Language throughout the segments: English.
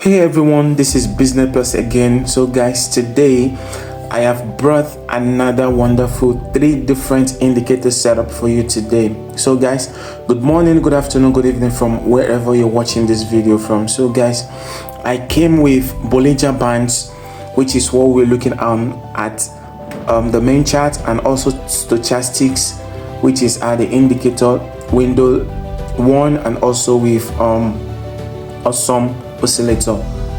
Hey everyone, this is Business Plus again. So guys, today I have brought another wonderful 3 different indicator setup for you today. So guys, good morning, good afternoon, good evening from wherever you're watching this video from. So guys, I came with Bollinger Bands, which is what we're looking at the main chart, and also Stochastics, which is at the indicator window 1, and also with Awesome Oscillator,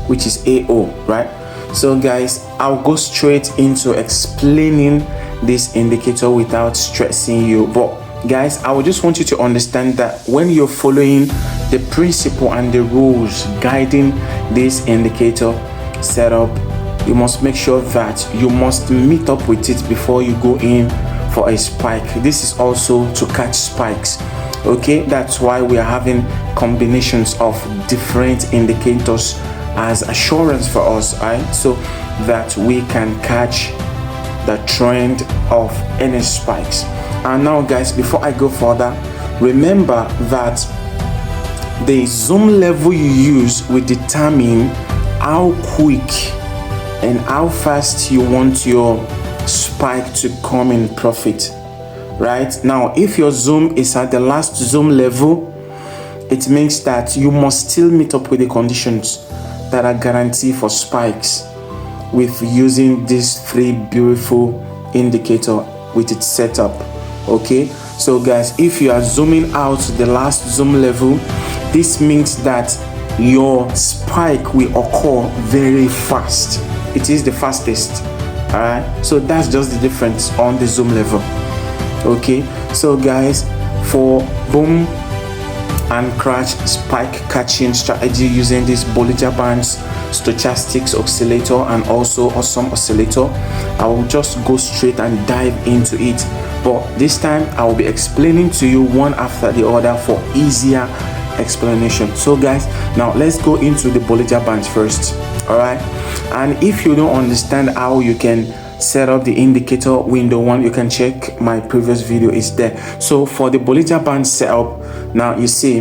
which is AO, right? So guys, I'll go straight into explaining this indicator without stressing you. But guys, I would just want you to understand that when you're following the principle and the rules guiding this indicator setup, you must make sure that you must meet up with it before you go in for a spike. This is also to catch spikes. Okay, that's why we are having combinations of different indicators as assurance for us, right? So that we can catch the trend of any spikes. And now guys, before I go further, remember that the zoom level you use will determine how quick and how fast you want your spike to come in profit. Right now, if your zoom is at the last zoom level, it means that you must still meet up with the conditions that are guaranteed for spikes with using these 3 beautiful indicator with its setup. Okay, so guys, if you are zooming out the last zoom level, this means that your spike will occur very fast. It is the fastest. All right, so that's just the difference on the zoom level. Okay, so guys, for boom and crash spike catching strategy using this Bollinger Bands, Stochastic Oscillator, and also Awesome Oscillator, I will just go straight and dive into it. But this time I will be explaining to you one after the other for easier explanation. So guys, now let's go into the Bollinger Bands first. All right, and if you don't understand how you can set up the indicator window 1, you can check my previous video, is there. So for the Bollinger Band setup, now you see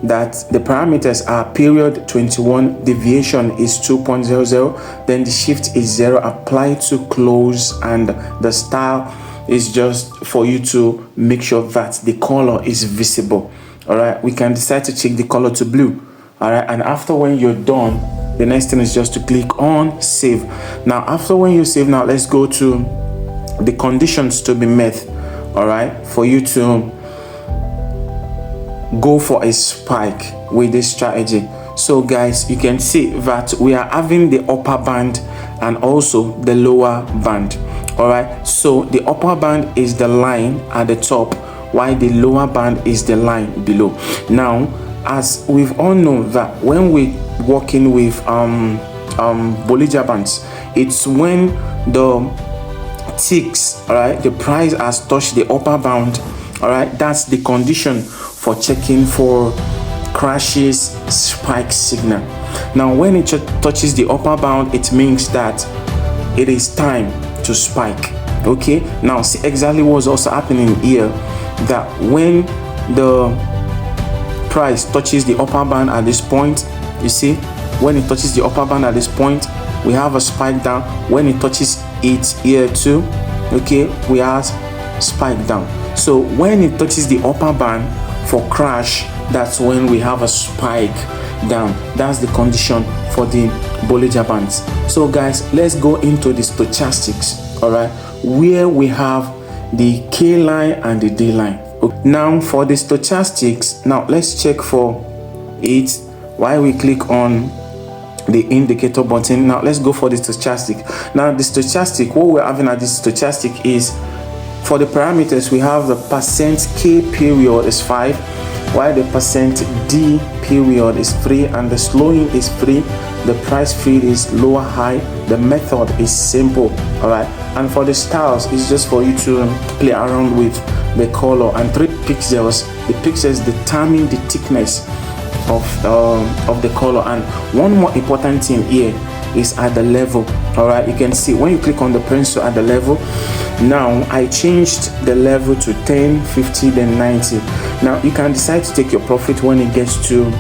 that the parameters are period 21, deviation is 2.00, then the shift is 0, apply to close, and the style is just for you to make sure that the color is visible. All right, we can decide to change the color to blue. All right, and after when you're done, the next thing is just to click on save. Now after when you save, now let's go to the conditions to be met, all right, for you to go for a spike with this strategy. So guys, you can see that we are having the upper band and also the lower band. All right, so the upper band is the line at the top, while the lower band is the line below. Now, as we've all known that when we working with Bollinger Bands, it's when the ticks, all right, the price has touched the upper bound, all right, that's the condition for checking for crashes spike signal. Now when it touches the upper bound, it means that it is time to spike. Okay, now see exactly what's also happening here, that when the price touches the upper band at this point, you see, when it touches the upper band at this point, we have a spike down. When it touches it here too, okay, we have spike down. So when it touches the upper band for crash, that's when we have a spike down. That's the condition for the Bollinger Bands. So guys, let's go into the stochastics, all right, where we have the K line and the D line. Now for the stochastics, now let's check for it while we click on the indicator button. Now let's go for the stochastic. Now the stochastic, what we're having at this stochastic is, for the parameters, we have the percent K period is 5, while the percent D period is 3, and the slowing is 3. The price feed is lower high. The method is simple, all right. And for the styles, it's just for you to play around with the color, and 3 pixels. The pixels determine the thickness of the color. And one more important thing here is at the level, all right. You can see when you click on the pencil at the level, now I changed the level to 10, 50, then 90. Now you can decide to take your profit when it gets to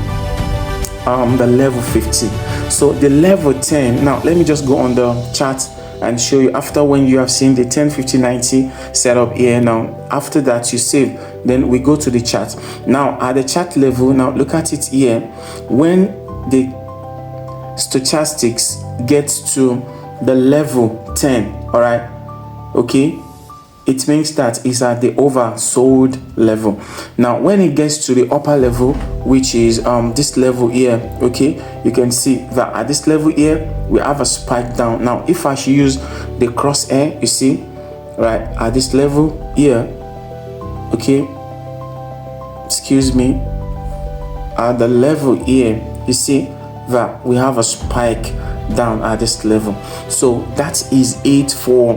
the level 50. So the level 10, now let me just go on the chart and show you. After when you have seen the 10, 50, 90 setup here, now after that you save, then we go to the chart. Now at the chart level, now look at it here. When the stochastics gets to the level 10, all right, okay, it means that it's at the oversold level. Now when it gets to the upper level, which is this level here, okay, you can see that at this level here we have a spike down. Now if I should use the crosshair, you see, right, at this level here, okay, excuse me, at the level here, you see that we have a spike down at this level. So that is it for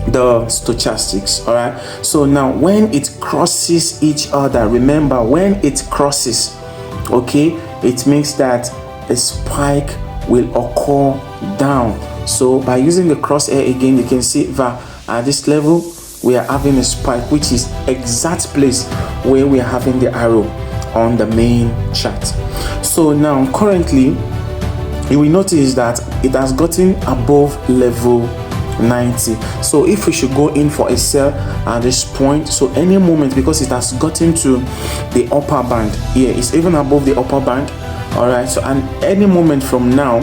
the stochastics. All right, so now when it crosses each other, remember, when it crosses, okay, it means that a spike will occur down. So by using the crosshair again, you can see that at this level we are having a spike, which is exact place where we are having the arrow on the main chart. So now currently you will notice that it has gotten above level 90. So if we should go in for a sell at this point, so any moment, because it has gotten to the upper band here, it's even above the upper band, all right, so and any moment from now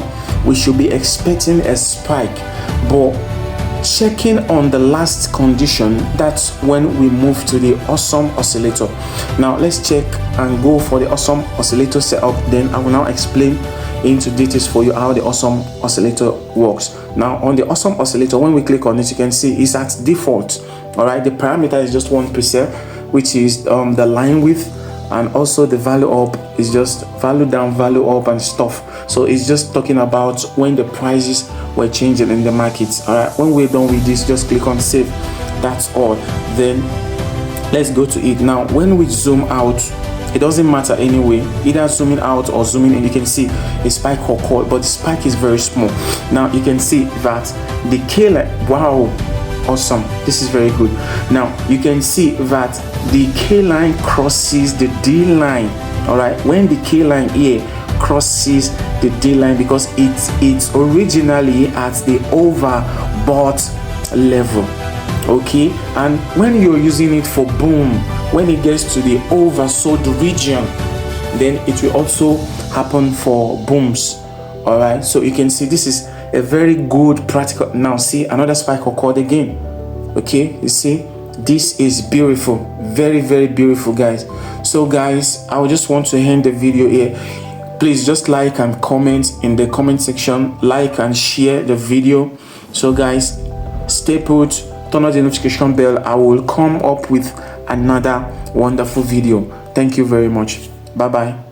we should be expecting a spike. But checking on the last condition, that's when we move to the Awesome Oscillator. Now let's check and go for the Awesome Oscillator setup, then I will now explain into details for you how the Awesome Oscillator works. Now on the Awesome Oscillator, when we click on it, you can see it's at default. All right, the parameter is just 1 preset, which is the line width, and also the value up is just value down, value up, and stuff. So it's just talking about when the prices were changing in the markets. All right, when we're done with this, just click on save. That's all. Then let's go to it. Now when we zoom out, it doesn't matter anyway, either zooming out or zooming in, you can see a spike or call, but the spike is very small. Now you can see that the K line, wow, awesome, this is very good. Now you can see that the K line crosses the D line. All right, when the K line here crosses the D line, because it's originally at the overbought level, okay, and when you're using it for boom, when it gets to the oversold region, then it will also happen for booms. All right, so you can see this is a very good practical. Now see another spike occurred again. Okay, you see, this is beautiful, very, very beautiful, guys. So guys, I would just want to end the video here. Please just like and comment in the comment section, like and share the video. So guys, stay put, turn on the notification bell. I will come up with another wonderful video. Thank you very much. Bye bye.